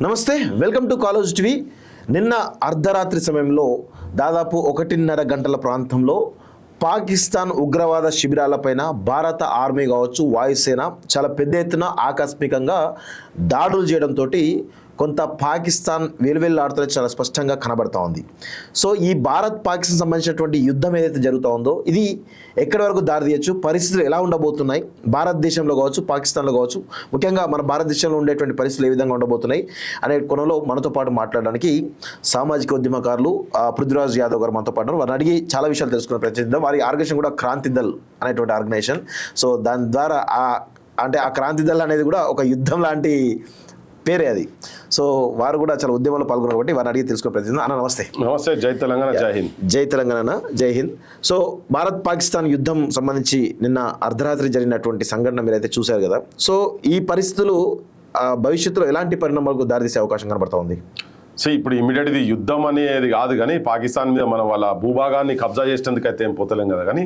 నమస్తే, welcome to college TV. నిన్న అర్ధరాత్రి సమయంలో దాదాపు 1.5 గంటల ప్రాంతంలో పాకిస్తాన్ ఉగ్రవాద శిబిరాలపైన భారత ఆర్మీ కావచ్చు, వాయుసేన చాలా పెద్ద ఎత్తున ఆకస్మికంగా దాడులు చేయడంతో కొంత పాకిస్తాన్ వెలువెల్లాడుతూ చాలా స్పష్టంగా కనబడతా ఉంది. సో ఈ భారత్ పాకిస్తాన్ సంబంధించినటువంటి యుద్ధం ఏదైతే జరుగుతూ ఉందో ఇది ఎక్కడి వరకు దారితీయచ్చు, పరిస్థితులు ఎలా ఉండబోతున్నాయి, భారతదేశంలో కావచ్చు పాకిస్తాన్లో కావచ్చు, ముఖ్యంగా మన భారతదేశంలో ఉండేటువంటి పరిస్థితులు ఏ విధంగా ఉండబోతున్నాయి అనే కోణంలో మనతో పాటు మాట్లాడడానికి సామాజిక ఉద్యమకారులు పృథ్వీరాజ్ యాదవ్ గారు మనతో పాటు వారిని అడిగి చాలా విషయాలు తెలుసుకునే ప్రయత్నిద్దాం. వారి ఆర్గనైజేషన్ కూడా క్రాంతి దళ్ అనేటువంటి ఆర్గనైజేషన్. సో దాని ద్వారా ఆ క్రాంతి దళ్ అనేది కూడా ఒక యుద్ధం లాంటి పేరే అది. సో వారు కూడా చాలా ఉద్యమంలో పాల్గొన్నారు కాబట్టి వారిని అడిగి తెలుసుకునే ప్రయత్నం. అన్న నమస్తే. నమస్తే, జై తెలంగాణ, జై హింద్. జై తెలంగాణ, జై హింద్. సో భారత్ పాకిస్తాన్ యుద్ధం సంబంధించి నిన్న అర్ధరాత్రి జరిగినటువంటి సంఘటన మీరైతే చూశారు కదా. సో ఈ పరిస్థితులు భవిష్యత్తులో ఎలాంటి పరిణామాలకు దారితీసే అవకాశం కనబడతా ఉంది? సో ఇప్పుడు ఇమీడియట్ ఇది యుద్ధం అనేది కాదు, కానీ పాకిస్తాన్ మీద మనం వాళ్ళ భూభాగాన్ని కబ్జా చేసేందుకు అయితే ఏం పోతలేం కదా. కానీ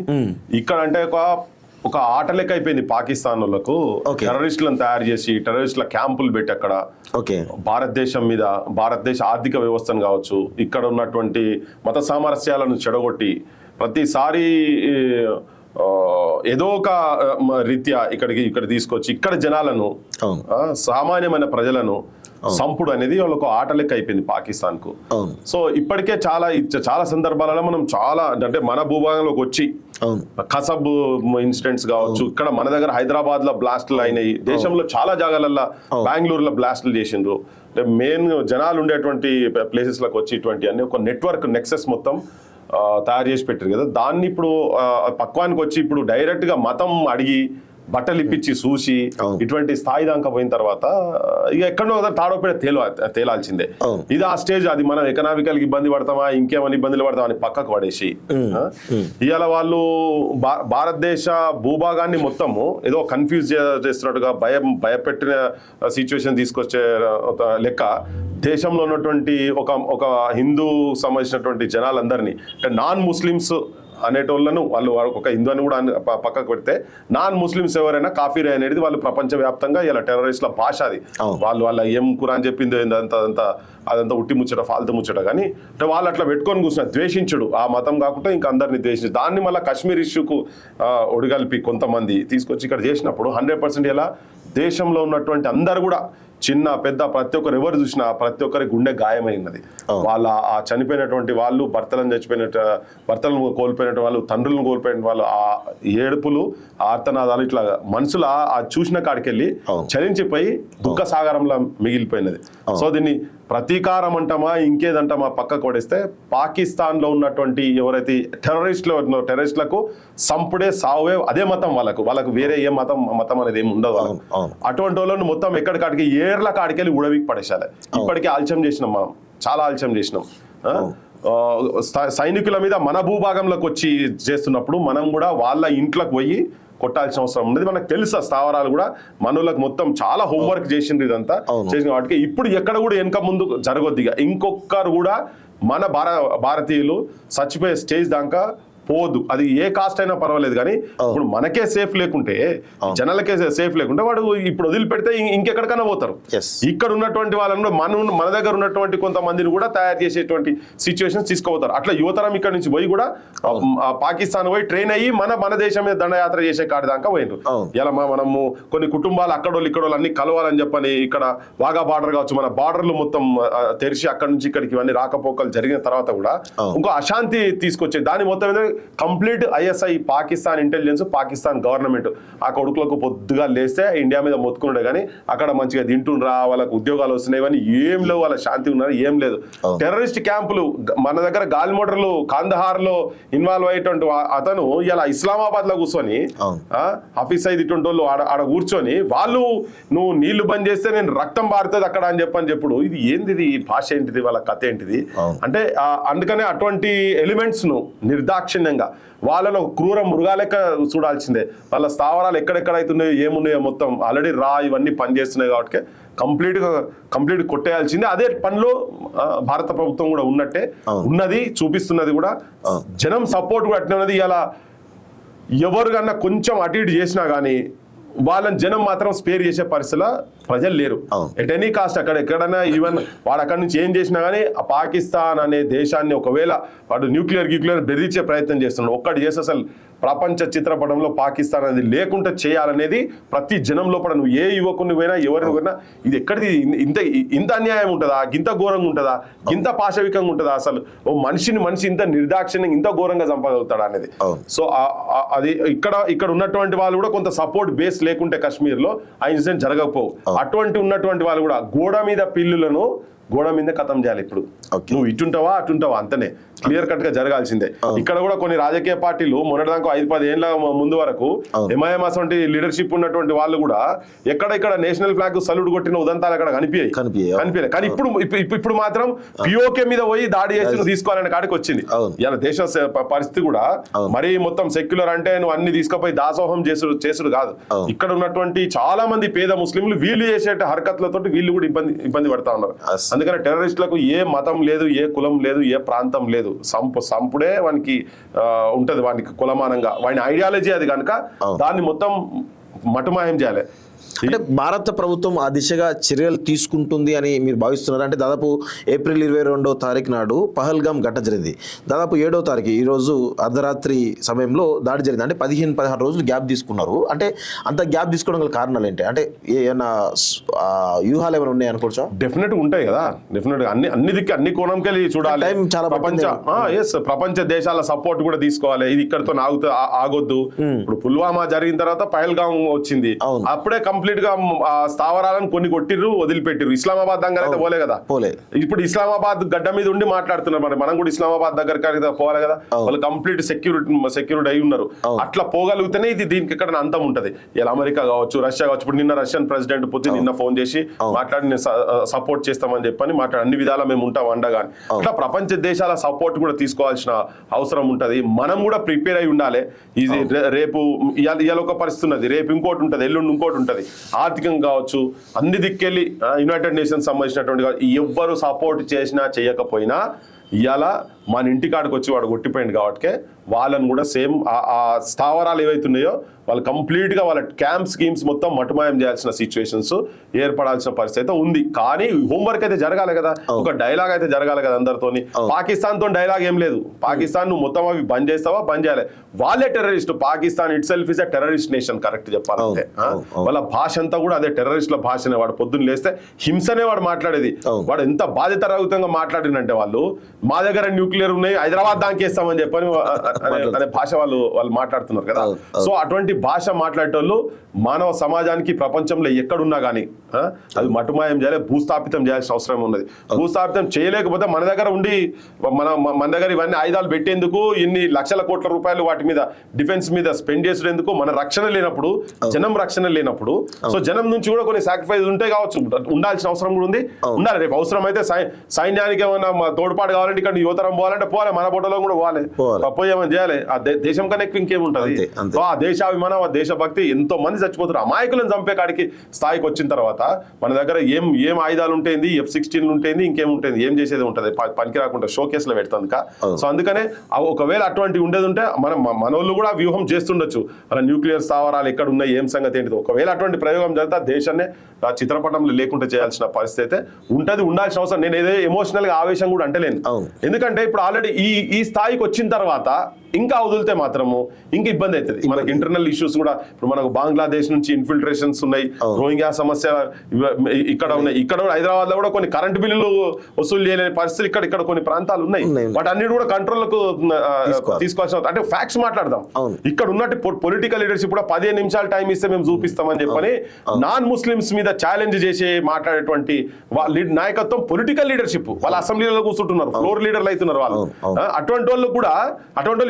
ఇక్కడ అంటే ఒక ఆట లెక్క అయిపోయింది పాకిస్తాన్ వాళ్ళకు. టెర్రరిస్టులను తయారు చేసి టెర్రరిస్టుల క్యాంపులు పెట్టి అక్కడ భారతదేశం మీద, భారతదేశ ఆర్థిక వ్యవస్థను కావచ్చు, ఇక్కడ ఉన్నటువంటి మత సామరస్యాలను చెడగొట్టి ప్రతిసారి ఏదో ఒక రీత్యా ఇక్కడ తీసుకొచ్చి ఇక్కడ జనాలను, సామాన్యమైన ప్రజలను సంపుడు అనేది వాళ్ళకు ఆట లెక్క అయిపోయింది పాకిస్తాన్ కు. సో ఇప్పటికే చాలా సందర్భాలలో మనం చాలా అంటే మన భూభాగంలోకి వచ్చి కసబ్ ఇన్సిడెంట్స్ కావచ్చు, ఇక్కడ మన దగ్గర హైదరాబాద్ లో బ్లాస్టులు అయినాయి, దేశంలో చాలా జాగాలలో బెంగళూరులో బ్లాస్టులు చేసిండ్రు. అంటే మెయిన్ జనాలు ఉండేటువంటి ప్లేసెస్ లకు వచ్చి ఇటువంటి అన్ని ఒక నెట్వర్క్ నెక్సెస్ మొత్తం తయారు చేసి పెట్టారు కదా. దాన్ని ఇప్పుడు పక్వానికి వచ్చి ఇప్పుడు డైరెక్ట్ గా మతం అడిగి బట్టలు ఇప్పించి చూసి ఇటువంటి స్థాయి దాకా పోయిన తర్వాత ఇక ఎక్కడో తాడోపేట తేలాల్సిందే. ఇది ఆ స్టేజ్. అది మనం ఎకనామికల్ ఇబ్బంది పడతామా, ఇంకేమైనా ఇబ్బందులు పడతామా అని పక్కకు పడేసి ఇవాళ వాళ్ళు భారతదేశ భూభాగాన్ని మొత్తము ఏదో కన్ఫ్యూజ్ చేస్తున్నట్టుగా భయపెట్టిన సిచ్యువేషన్ తీసుకొచ్చే లెక్క దేశంలో ఉన్నటువంటి ఒక హిందూ సంబంధించినటువంటి జనాలందరినీ, అంటే నాన్ ముస్లిమ్స్ అనేటోళ్ళను వాళ్ళు ఒక హిందూ అని కూడా పక్కకు పెడితే నాన్ ముస్లిమ్స్ ఎవరైనా కాఫీరే అనేది వాళ్ళు ప్రపంచవ్యాప్తంగా ఇలా టెర్రరిస్ట్ల భాష. అది వాళ్ళ ఏం ఖురాన్ చెప్పింది అదంతా ఉట్టి ముచ్చట, ఫాల్తు ముచ్చట. కానీ అంటే వాళ్ళు అట్లా పెట్టుకొని కూర్చున్నారు, ద్వేషించుడు ఆ మతం కాకుండా ఇంకా అందరినీ ద్వేషించు. దాన్ని మళ్ళీ కాశ్మీర్ ఇష్యూకు ఒడిగల్పి కొంతమంది తీసుకొచ్చి ఇక్కడ చేసినప్పుడు 100% ఇలా దేశంలో ఉన్నటువంటి అందరు కూడా చిన్న పెద్ద ప్రతి ఒక్కరు ఎవరు చూసినా ప్రతి ఒక్కరి గుండె గాయమైనది. వాళ్ళ ఆ చనిపోయినటువంటి వాళ్ళు, భర్తలను కోల్పోయినటువంటి వాళ్ళు, తండ్రులను కోల్పోయిన వాళ్ళు, ఆ ఏడుపులు, ఆర్తనాదాలు ఇట్లా మనసులు ఆ చూసిన కాడికెళ్ళి చలించిపోయి దుఃఖ సాగరంలో మిగిలిపోయినది. సో దీన్ని ప్రతీకారం అంటామా ఇంకేదంటామా పక్కకు పడేస్తే పాకిస్తాన్ లో ఉన్నటువంటి ఎవరైతే టెర్రరిస్టులకు సంపుడే సావే అదే మతం, వాళ్ళకు వేరే ఏ మతం అనేది ఏమి ఉండదు. అటువంటి వాళ్ళను మొత్తం ఎక్కడికాడికి ఏర్ల కాడికెళ్ళి ఉడవికి పడేసాలి. ఇప్పటికే ఆలస్యం చేసినాం, మనం చాలా ఆలస్యం చేసినాం. సైనికుల మీద మన భూభాగంలోకి వచ్చి చేస్తున్నప్పుడు మనం కూడా వాళ్ళ ఇంట్లోకి పోయి కొట్టాల్సిన అవసరం ఉన్నది. మనకు తెలుసు స్థావరాలు కూడా మనోళ్ళకి మొత్తం చాలా హోంవర్క్ చేసిండ్రు. ఇదంతా చేసిన వాటికి ఇప్పుడు ఎక్కడ కూడా వెనక ముందు జరగొద్దిగా. ఇంకొకరు కూడా మన భారతీయులు చచ్చిపోయే స్టేజ్ దాకా పోదు. అది ఏ కాస్ట్ అయినా పర్వాలేదు. కానీ ఇప్పుడు మనకే సేఫ్ లేకుంటే, జనాలకే సేఫ్ లేకుంటే వాడు ఇప్పుడు వదిలిపెడితే ఇంకెక్కడికైనా పోతారు. ఇక్కడ ఉన్నటువంటి వాళ్ళను మన దగ్గర ఉన్నటువంటి కొంతమందిని కూడా తయారు చేసేటువంటి సిచ్యువేషన్స్ తీసుకుపోతారు. అట్లా యువతరం ఇక్కడ నుంచి పోయి కూడా పాకిస్తాన్ పోయి ట్రైన్ అయ్యి మన దేశం మీద దండయాత్ర చేసే కాడి దాకా పోయిండ్రు. ఇలా మనము కొన్ని కుటుంబాలు అక్కడోళ్ళు ఇక్కడోళ్ళు అన్ని కలవాలని చెప్పని ఇక్కడ వాగా బార్డర్ కావచ్చు, మన బార్డర్లు మొత్తం తెరిచి అక్కడ నుంచి ఇక్కడికి ఇవన్నీ రాకపోకలు జరిగిన తర్వాత కూడా ఇంకో అశాంతి తీసుకొచ్చే దాని మొత్తం మీద complete ISI, Pakistan intelligence, Pakistan government ఆ కొడుకులకు పొద్దుగా లేస్తే ఇండియా మీద మొత్తుకున్నాడు. కానీ అక్కడ మంచిగా తింటుండ్రా, వాళ్ళకు ఉద్యోగాలు వస్తున్నాయి, కానీ ఏం లేవు, వాళ్ళ శాంతి ఉన్నారు, ఏం లేదు. టెర్రరిస్ట్ క్యాంపులు మన దగ్గర గాలి మోటార్లు కాందహార్ లో ఇన్వాల్వ్ అయ్యేటువంటి అతను ఇలా ఇస్లామాబాద్ లో కూర్చొని హఫీజ్ సయీద్ ఇటువంటి వాళ్ళు ఆడ కూర్చొని వాళ్ళు నువ్వు నీళ్లు బంద్ చేస్తే నేను రక్తం పారుతుంది అక్కడ అని చెప్పుడు ఇది ఏంటిది, భాష ఏంటిది, వాళ్ళ కథ ఏంటిది అంటే అందుకనే అటువంటి ఎలిమెంట్స్ ను నిర్దాక్షిణ్యంగా వాళ్ళను క్రూర మృగాలెక్క చూడాల్సిందే. వాళ్ళ స్థావరాలు ఎక్కడెక్కడ అవుతున్నాయో ఏమున్నాయో మొత్తం ఆల్రెడీ ఇవన్నీ పనిచేస్తున్నాయి కాబట్టి కంప్లీట్ కొట్టేయాల్సిందే. అదే పనిలో భారత ప్రభుత్వం కూడా ఉన్నది, చూపిస్తున్నది కూడా. జనం సపోర్ట్ కూడా అట్నే ఉన్నది. ఇలా ఎవరు కన్నా కొంచెం అటు ఇటు చేసినా కానీ వాళ్ళని జనం మాత్రం స్పేర్ చేసే పరిస్థితిలో ప్రజలు లేరు. ఎట్ ఎనీ కాస్ట్ అక్కడ ఎక్కడైనా ఈవెన్ వాడు అక్కడి నుంచి ఏం చేసినా కానీ ఆ పాకిస్తాన్ అనే దేశాన్ని ఒకవేళ వాడు న్యూక్లియర్ బెదిరించే ప్రయత్నం చేస్తున్నాడు. ఒక్కటి చేస్తే అసలు ప్రపంచ చిత్రపటంలో పాకిస్తాన్ అనేది లేకుండా చేయాలనేది ప్రతి జనం లోపల, నువ్వు ఏ యువకుని పోయినా ఎవరిని పోయినా ఇది ఎక్కడిది, ఇంత అన్యాయం ఉంటుందా, ఇంత ఘోరంగా ఉంటుందా, ఇంత పాశవికంగా ఉంటుందా, అసలు ఓ మనిషి ఇంత నిర్దాక్షిణ్యంగా ఇంత ఘోరంగా చంపగలుగుతాడా అనేది. సో అది ఇక్కడ ఉన్నటువంటి వాళ్ళు కూడా కొంత సపోర్ట్ బేస్ లేకుంటే కాశ్మీర్ లో ఆ ఇన్సిడెంట్ జరగకపోవు. అటువంటి ఉన్నటువంటి వాళ్ళు కూడా గోడ మీద పిల్లులను గోడ మీద ఖతం చేయాలి. ఇప్పుడు నువ్వు ఇటుంటావా అటుంటావా అంతనే క్లియర్ కట్ గా జరగాల్సిందే. ఇక్కడ కూడా కొన్ని రాజకీయ పార్టీలు మొన్నటిదాకా 5-10 ఏళ్ల ముందు వరకు ఎంఐఎం అటువంటి లీడర్షిప్ ఉన్నటువంటి వాళ్ళు కూడా ఎక్కడ నేషనల్ ఫ్లాగ్ సల్యూట్ కొట్టిన ఉదంతాలు అక్కడ కనిపించాయి. కానీ ఇప్పుడు మాత్రం పిఓకే మీద పోయి దాడి చేసి తీసుకోవాలనే కాడికి వచ్చింది. ఇలా దేశ పరిస్థితి కూడా మరీ మొత్తం సెక్యులర్ అంటే నువ్వు అన్ని తీసుకుపోయి దాసోహం చేసుడు కాదు. ఇక్కడ ఉన్నటువంటి చాలా మంది పేద ముస్లింలు వీళ్ళు చేసే హరకత్లతో వీళ్ళు కూడా ఇబ్బంది పడతా ఉన్నారు. అందుకని టెర్రరిస్టులకు ఏ మతం లేదు, ఏ కులం లేదు, ఏ ప్రాంతం లేదు. సంపుడే వానికి ఉంటది, వానికి కులమానంగా వాని ఐడియాలజీ అది కనుక దాన్ని మొత్తం మటుమాయం చేయాలి. అంటే భారత ప్రభుత్వం ఆ దిశగా చర్యలు తీసుకుంటుంది అని మీరు భావిస్తున్నారు? అంటే దాదాపు ఏప్రిల్ 22వ తారీఖు నాడు పహల్గామ్ ఘటన జరిగింది. దాదాపు 7వ తారీఖు ఈరోజు అర్ధరాత్రి సమయంలో దాడి జరిగింది. అంటే 15-16 రోజులు గ్యాప్ తీసుకున్నారు. అంటే అంత గ్యాప్ తీసుకోవడం గల కారణాలు ఏంటి? అంటే ఏమైనా వ్యూహాలు ఏమైనా ఉన్నాయి అనుకోవచ్చా? డెఫినెట్ ఉంటాయి కదా, డెఫినెట్ అన్ని కోణంకెళ్ళి చూడాలి. టైం చాలా ప్రపంచ దేశాల సపోర్ట్ కూడా తీసుకోవాలి. ఇది ఇక్కడతో ఆగొద్దు. ఇప్పుడు పుల్వామా జరిగిన తర్వాత పహల్గామ్ వచ్చింది. అప్పుడే కంప్లీట్ గా స్థావరాలను కొన్ని కొట్టిర్రు, వదిలిపెట్టిర్రు. ఇస్లామాబాద్ దగ్గర అయితే పోలే కదా. ఇప్పుడు ఇస్లామాబాద్ గడ్డ మీద ఉండి మాట్లాడుతున్నారు. మరి మనం కూడా ఇస్లామాబాద్ దగ్గర పోవాలి కదా. వాళ్ళు కంప్లీట్ సెక్యూరిటీ అయి ఉన్నారు. అట్లా పోగలిగితేనే ఇది దీనికి ఎక్కడ అంతం ఉంటది. ఇలా అమెరికా కావచ్చు, రష్యా కావచ్చు. ఇప్పుడు నిన్న రష్యన్ ప్రెసిడెంట్ పుతిన్ నిన్న ఫోన్ చేసి మాట్లాడి నేను సపోర్ట్ చేస్తామని చెప్పని మాట్లాడి అన్ని విధాలా మేము ఉంటాం అండగాని. అట్లా ప్రపంచ దేశాల సపోర్ట్ కూడా తీసుకోవాల్సిన అవసరం ఉంటది. మనం కూడా ప్రిపేర్ అయి ఉండాలి. ఇది రేపు ఇవాళ ఒక పరిస్థితి ఉన్నది, రేపు ఇంకోటి ఉంటది, ఎల్లుండి ఇంకోటి ఉంటది. ఆర్థికంగా కావచ్చు, అన్ని దిక్కెళ్ళి యునైటెడ్ నేషన్స్ సంబంధించినటువంటి ఎవ్వరు సపోర్ట్ చేసినా చేయకపోయినా ఇవాళ మన ఇంటికాడికి వచ్చి వాడు కొట్టిపోయింది కాబట్టి వాళ్ళని కూడా సేమ్ ఆ స్థావరాలు ఏవైతున్నాయో వాళ్ళు కంప్లీట్ గా వాళ్ళ క్యాంప్ స్కీమ్స్ మొత్తం మటుమాయం చేయాల్సిన సిచ్యువేషన్స్ ఏర్పడాల్సిన పరిస్థితి అయితే ఉంది. కానీ హోంవర్క్ అయితే జరగాలి కదా, ఒక డైలాగ్ అయితే జరగాలి కదా అందరితోని. పాకిస్తాన్ తో డైలాగ్ ఏం లేదు. పాకిస్తాన్ నువ్వు మొత్తం అవి బంద్ చేస్తావా, బంద్ చేయాలి. వాళ్ళే terrorist. Pakistan it self is a terrorist nation correct చెప్పాలంటే. వాళ్ళ భాష అంతా కూడా అదే టెర్రరిస్టుల భాషనే. వాడు పొద్దున్న లేస్తే హింసనే వాడు మాట్లాడేది. వాడు ఎంత బాధ్యతారహితంగా మాట్లాడినంటే వాళ్ళు మా దగ్గర న్యూక్లియర్ ఉన్నాయి, హైదరాబాద్ దానికేస్తామని చెప్పని అనే భాష వాళ్ళు మాట్లాడుతున్నారు కదా. సో అటువంటి భాష మాట్లాడేటోళ్ళు మానవ సమాజానికి ప్రపంచంలో ఎక్కడున్నా కానీ అది మటుమాయం చేయాలి, భూస్థాపితం చేయాల్సిన అవసరం ఉన్నది. భూస్థాపితం చేయలేకపోతే మన దగ్గర ఉండి మన దగ్గర ఇవన్నీ ఆయుధాలు పెట్టేందుకు ఇన్ని లక్షల కోట్ల రూపాయలు వాటి మీద డిఫెన్స్ మీద స్పెండ్ చేసేందుకు మన రక్షణ లేనప్పుడు, జనం రక్షణ లేనప్పుడు, సో జనం నుంచి కూడా కొన్ని సాక్రిఫైస్ ఉంటే కావచ్చు, ఉండాల్సిన అవసరం కూడా ఉంది, ఉండాలి. రేపు అవసరం అయితే సైన్యానికి ఏమైనా తోడ్పాటు కావాలంటే ఇక్కడ యువతరం పోవాలంటే పోవాలి, మన బొట్టలో కూడా పోవాలి, పోయేమని చేయాలి. ఆ దేశం కన్నా ఎక్కువ ఇంకేముంటది. సో ఆ దేశాభిమానం, ఆ దేశభక్తి, ఎంతో మంది చచ్చిపోతారు. అమాయకులను చంపే కాడికి స్థాయికి వచ్చిన తర్వాత మన దగ్గర ఏం ఆయుధాలు ఉంటాయింది, F-16 ఉంటాయింది, ఇంకేముంటుంది, ఏం చేసేది ఉంటుంది, పనికి రాకుండా షోకేస్ లో పెడుతుంది. సో అందుకనే ఒకవేళ అటువంటి ఉండేది ఉంటే మనోళ్ళు కూడా వ్యూహం చేస్తుండొచ్చు. మన న్యూక్లియర్ స్థావరాలు ఎక్కడ ఉన్నాయి, ఏం సంగతి ఏంటిది. ఒకవేళ అటువంటి ప్రయోగం జరిగితే దేశాన్ని ఆ చిత్రపటంలో లేకుండా చేయాల్సిన పరిస్థితి అయితే ఉంటది, ఉండాల్సిన అవసరం. నేను ఏదో ఎమోషనల్ గా ఆవేశం కూడా అంటలేను. ఎందుకంటే ఇప్పుడు ఆల్రెడీ ఈ స్థాయికి వచ్చిన తర్వాత ఇంకా వదిలితే మాత్రము ఇంకా ఇబ్బంది అవుతుంది. మనకి ఇంటర్నల్ ఇష్యూస్ కూడా ఇప్పుడు మనకు బంగ్లాదేశ్ నుంచి ఇన్ఫిల్ట్రేషన్స్ ఉన్నాయి, రోహింగ్యా సమస్య ఇక్కడ ఉన్నాయి. ఇక్కడ హైదరాబాద్ లో కూడా కొన్ని కరెంటు బిల్లులు వసూలు చేయలేని పరిస్థితులు ఇక్కడ కొన్ని ప్రాంతాలు ఉన్నాయి. వాటి అన్నిటి కూడా కంట్రోల్కు తీసుకోవాల్సిన, అంటే ఫ్యాక్ట్స్ మాట్లాడదాం. ఇక్కడ ఉన్నట్టు పొలిటికల్ లీడర్షిప్ కూడా 15 నిమిషాలు టైం ఇస్తే మేము చూపిస్తామని చెప్పని నాన్ ముస్లిమ్స్ మీద ఛాలెంజ్ చేసి మాట్లాడేటువంటి నాయకత్వం పొలిటికల్ లీడర్షిప్. వాళ్ళ అసెంబ్లీలో కూర్చుంటున్నారు, ఫ్లోర్ లీడర్లు అవుతున్నారు వాళ్ళు. అటువంటి వాళ్ళు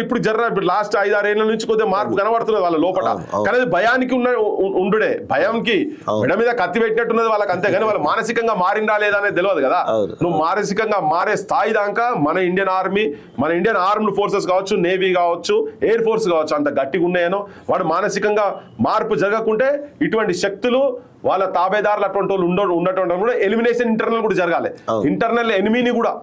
ఇప్పుడు లాస్ట్ 5-6 ఏళ్ల నుంచి కొద్దిగా మార్పు కనబడుతున్నది వాళ్ళ లోపల. కానీ భయానికి ఉండుడే, భయంకి మెడ మీద కత్తి పెట్టినట్టున్నది వాళ్ళకి. అంతేగాని వాళ్ళు మానసికంగా మారిందా లేదా అనేది తెలియదు కదా. నువ్వు మానసికంగా మారే స్థాయి దాకా మన ఇండియన్ ఆర్మ్డ్ ఫోర్సెస్ కావచ్చు, నేవీ కావచ్చు, ఎయిర్ ఫోర్స్ కావచ్చు, అంత గట్టిగా ఉన్నాయనో వాడు మానసికంగా మార్పు జరగకుంటే ఇటువంటి శక్తులు వాళ్ళ తాబేదారులు అటువంటి వాళ్ళు ఉన్నటువంటి ఎలిమినేషన్ ఇంటర్నల్ కూడా జరగాలి. ఇంటర్నల్ ఎనిమీని కూడా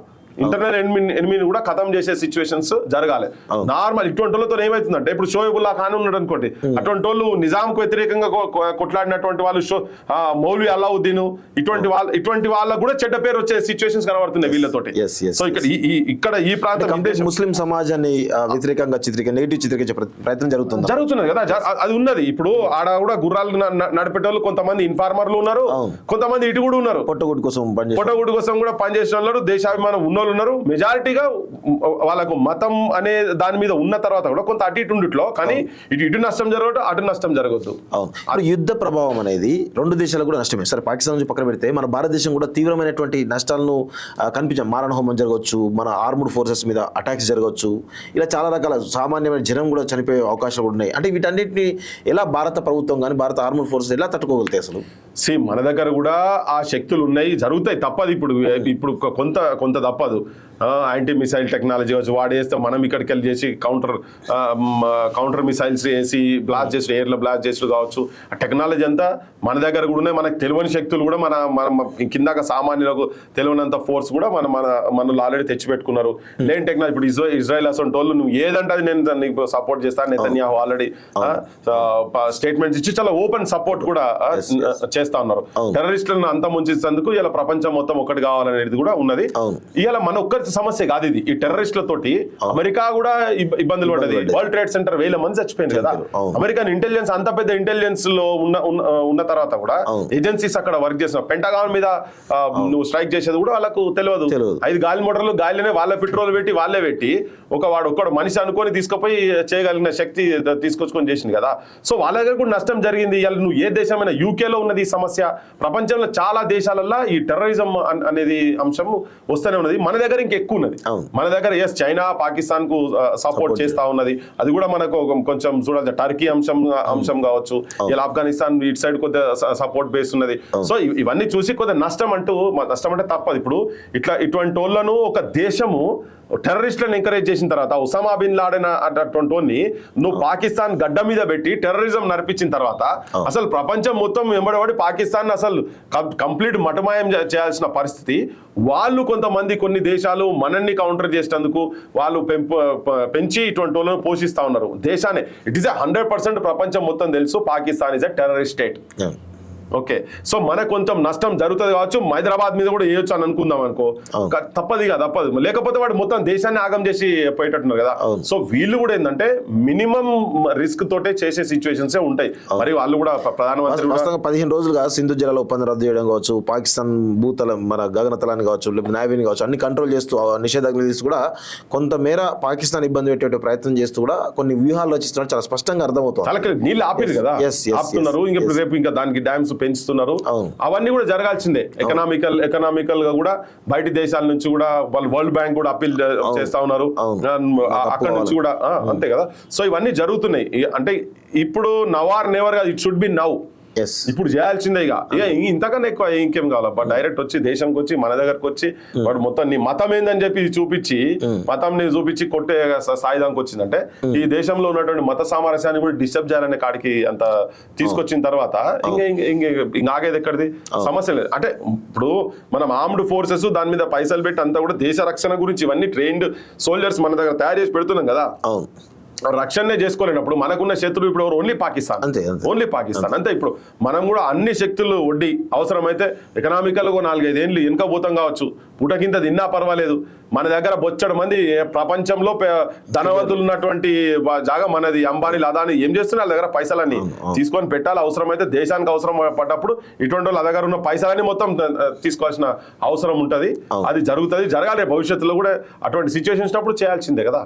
ఇంటర్నల్ ఎనిమిని కూడా ఖతం చేసే సిచ్యువేషన్స్ జరగాలి. నార్మల్ ఇటువంటి వాళ్ళతో ఏమైతుందంటే ఇప్పుడు షోయబుల్లా ఖాన్ ఉన్నాడు అనుకోండి, అటువంటి వాళ్ళు నిజాంకు వ్యతిరేకంగా కొట్లాడినటువంటి వాళ్ళు మౌలవి అలావుద్దీన్ ఇటువంటి వాళ్ళకు కూడా చెడ్డ పేరు వచ్చే సిచ్యువేషన్స్ కనబడుతున్నాయి వీళ్ళతోటి. సో ఇక్కడ ఈ ప్రాంతం ముస్లిం సమాజాన్ని వ్యతిరేకంగా నెగిటివ్ చిత్రీకరించే ప్రయత్నం జరుగుతున్నది కదా, అది ఉన్నది. ఇప్పుడు ఆడ కూడా గుర్రాలు నడిపేటోళ్ళు కొంతమంది ఇన్ఫార్మర్లు ఉన్నారు, కొంతమంది ఇటు కూడా ఉన్నారు, పొట్టగుడ్డు కోసం కూడా పనిచేసిన వాళ్ళు, దేశాభిమానం ఉన్నోళ్ళు ఉన్నారు. మెజారిటీగా వాళ్ళకు మతం అనే దాని మీద ఉన్న తర్వాత కూడా కొంత అటు ఇటు ఉండిట్లో, కానీ ఇటు నష్టం జరగదు, అటు నష్టం జరగదు. యుద్ధ ప్రభావం అనేది రెండు దేశాలకు కూడా నష్టమే. సరే పాకిస్తాన్ నుంచి పక్కన పెడితే మన భారతదేశం కూడా తీవ్రమైనటువంటి నష్టాలను కనిపించాం. మారణ హోమం జరగవచ్చు, మన ఆర్మ్డ్ ఫోర్సెస్ మీద అటాక్స్ జరగవచ్చు, ఇలా చాలా రకాల సామాన్యమైన జనం కూడా చనిపోయే అవకాశాలు కూడా ఉన్నాయి. అంటే వీటన్నిటిని ఎలా భారత ప్రభుత్వం కానీ భారత ఆర్మ్డ్ ఫోర్సెస్ ఎలా తట్టుకోగలుగుతాయి అసలు? మన దగ్గర కూడా ఆ శక్తులు ఉన్నాయి, జరుగుతాయి, తప్పదు. ఇప్పుడు కొంత తప్పదు. యాంటీ మిసైల్ టెక్నాలజీ వచ్చి వాడేస్తే మనం ఇక్కడికి వెళ్ళి చేసి కౌంటర్ మిసైల్స్ వేసి బ్లాస్ట్ చేసి ఎయిర్లో బ్లాస్ట్ చేసుడు కావచ్చు. ఆ టెక్నాలజీ అంతా మన దగ్గర కూడా ఉన్నాయి. మనకు తెలియని శక్తులు కూడా మన కిందాక సామాన్యులకు తెలియనంత ఫోర్స్ కూడా మనల్ని ఆల్రెడీ తెచ్చిపెట్టుకున్నారు. లేని టెక్నాలజీ ఇప్పుడు ఇజ్రాయెల్ అసలు వాళ్ళు నువ్వు ఏదంటే అది నేను నీకు సపోర్ట్ చేస్తాను, నెతన్యాహు ఆల్రెడీ స్టేట్మెంట్స్ ఇచ్చి చాలా ఓపెన్ సపోర్ట్ కూడా చేస్తా ఉన్నారు. టెర్రరిస్టులను అంతా ముంచేందుకు ఇలా ప్రపంచం మొత్తం ఒకటి కావాలనేది కూడా ఉన్నది. ఇవాళ మన ఒక్కరి సమస్య కాదు ఇది. ఈ టెర్రరిస్టులతోటి అమెరికా కూడా ఇబ్బందులు పడ్డది. వరల్డ్ ట్రేడ్ సెంటర్ 1000 మంది చచ్చిపోయింది కదా. అమెరికన్ ఇంటెలిజెన్స్ అంత పెద్ద ఇంటెలిజెన్స్ లో ఉన్న తర్వాత కూడా ఏజెన్సీస్ అక్కడ వర్క్ చేసిన పెంటగాన్ మీద నువ్వు స్ట్రైక్ చేసేది కూడా వాళ్ళకు తెలియదు. 5 గాలి మోటార్లు గాలిలోనే వాళ్ళ పెట్రోల్ పెట్టి వాళ్ళే పెట్టి ఒక్కడు మనిషి అనుకొని తీసుకుపోయి చేయగలిగిన శక్తి తీసుకొచ్చుకొని చేసింది కదా. సో వాళ్ళ దగ్గర కూడా నష్టం జరిగింది. ఇవాళ నువ్వు ఏ దేశమైనా యూకేలో ఉన్నది ఈ సమస్య, ప్రపంచంలో చాలా దేశాలలో ఈ టెర్రరిజం అనేది అంశం వస్తూనే ఉన్నది. మన దగ్గర ఎక్కువ ఉన్నది. మన దగ్గర చైనా పాకిస్తాన్ కు సపోర్ట్ చేస్తా ఉన్నది. అది కూడా మనకు కొంచెం చూడాలి. టర్కీ అంశం కావచ్చు, ఇలా ఆఫ్ఘనిస్తాన్ ఇటు సైడ్ కొద్దిగా సపోర్ట్ బేస్ ఉన్నది. సో ఇవన్నీ చూసి కొద్దిగా నష్టం అంటే తప్పదు. ఇప్పుడు ఇటువంటి వాళ్ళను ఒక దేశము టెర్రరిస్టులను ఎంకరేజ్ చేసిన తర్వాత ఉసామా బిన్ లాడెన్ అటువంటి నువ్వు పాకిస్తాన్ గడ్డ మీద పెట్టి టెర్రరిజం నడిపించిన తర్వాత అసలు ప్రపంచం మొత్తం వెంబడబడి పాకిస్తాన్ అసలు కంప్లీట్ మటమాయం చేయాల్సిన పరిస్థితి. వాళ్ళు కొన్ని దేశాలు మనల్ని కౌంటర్ చేసేందుకు వాళ్ళు పెంచి ఇటువంటి వాళ్ళను పోషిస్తా ఉన్నారు దేశాన్ని. ఇట్ ఈస్ 100% ప్రపంచం మొత్తం తెలుసు Pakistan is a terrorist state. Okay, so మనకు కొంచెం నష్టం జరుగుతుంది కావచ్చు. హైదరాబాద్ మీద కూడా వేయొచ్చు అని అనుకుందాం అనుకో, తప్పదు. లేకపోతే వాడు మొత్తం దేశాన్ని ఆగం చేసి పోయేటట్టున్నారు కదా. సో వీళ్ళు కూడా ఏంటంటే మినిమం రిస్క్ తోటే చేసే సిచ్యువేషన్స్ ఉంటాయి. మరి వాళ్ళు కూడా ప్రధానమంత్రి 15 రోజులుగా సింధు జలాల ఒప్పందం రద్దు చేయడం కావచ్చు, పాకిస్తాన్ భూతలం మన గగనతలాన్ని కావచ్చు, నావీని కావచ్చు, అన్ని కంట్రోల్ చేస్తూ నిషేధాజ్ఞలు తీస్తూ కూడా కొంతమేర పాకిస్తాన్ ఇబ్బంది పెట్టే ప్రయత్నం చేస్తూ కూడా కొన్ని వ్యూహాలు రచిస్తున్నారు. చాలా స్పష్టంగా అర్థమవుతుంది. నీళ్ళు ఆపారు కదా, ఆపుతున్నారు. రేపు ఇంకా దానికి డ్యామ్స్ పెంచుతున్నారు. అవన్నీ కూడా జరగాల్సిందే. ఎకనామికల్ గా కూడా బయట దేశాల నుంచి కూడా వాళ్ళు వరల్డ్ బ్యాంక్ కూడా అప్పీల్ చేస్తా ఉన్నారు. అక్కడ నుంచి కూడా అంతే కదా. సో ఇవన్నీ జరుగుతున్నాయి. అంటే ఇప్పుడు నవ్ ఆర్ నెవర్ గా ఇట్ షుడ్ బి నౌ. ఇప్పుడు చేయాల్సిందే. ఇక ఇంతకన్నా ఎక్కువ ఇంకేం కావాలి. డైరెక్ట్ వచ్చి దేశంకి వచ్చి మన దగ్గరకు వచ్చి వాడు మొత్తం నీ మతం ఏందని చెప్పి చూపించి చూపించి కొట్టే సాయుధానికి వచ్చిందంటే ఈ దేశంలో ఉన్నటువంటి మత సామరస్యాన్ని కూడా డిస్టర్బ్ చేయాలనే కాడికి అంత తీసుకొచ్చిన తర్వాత ఇంక ఆగేది ఎక్కడిది సమస్య లేదు. అంటే ఇప్పుడు మనం ఆర్మ్డ్ ఫోర్సెస్ దాని మీద పైసలు పెట్టి అంతా కూడా దేశ రక్షణ గురించి ఇవన్నీ ట్రైన్డ్ సోల్జర్స్ మన దగ్గర తయారు చేసి పెడుతున్నాం కదా. రక్షణనే చేసుకోలేనప్పుడు మనకున్న శత్రువు ఇప్పుడు ఓన్లీ పాకిస్తాన్ అంతే. ఇప్పుడు మనం కూడా అన్ని శక్తులు ఒడ్డి అవసరమైతే ఎకనామికల్ గా 4-5 ఏళ్ళు వెనుక పోతాం కావచ్చు, పూట కింద తిన్నా పర్వాలేదు. మన దగ్గర బొచ్చడు మంది ప్రపంచంలో ధనవంతులు ఉన్నటువంటి జాగా మనది. అంబానీలు అదాని ఏం చేస్తున్నారు? వాళ్ళ దగ్గర పైసలన్నీ తీసుకొని పెట్టాలి. అవసరమైతే దేశానికి అవసరం పడ్డప్పుడు ఇటువంటి వాళ్ళ దగ్గర ఉన్న పైసలన్నీ మొత్తం తీసుకోవాల్సిన అవసరం ఉంటది. అది జరుగుతుంది, జరగాలి. భవిష్యత్తులో కూడా అటువంటి సిచ్యువేషన్స్ అప్పుడు చేయాల్సిందే కదా.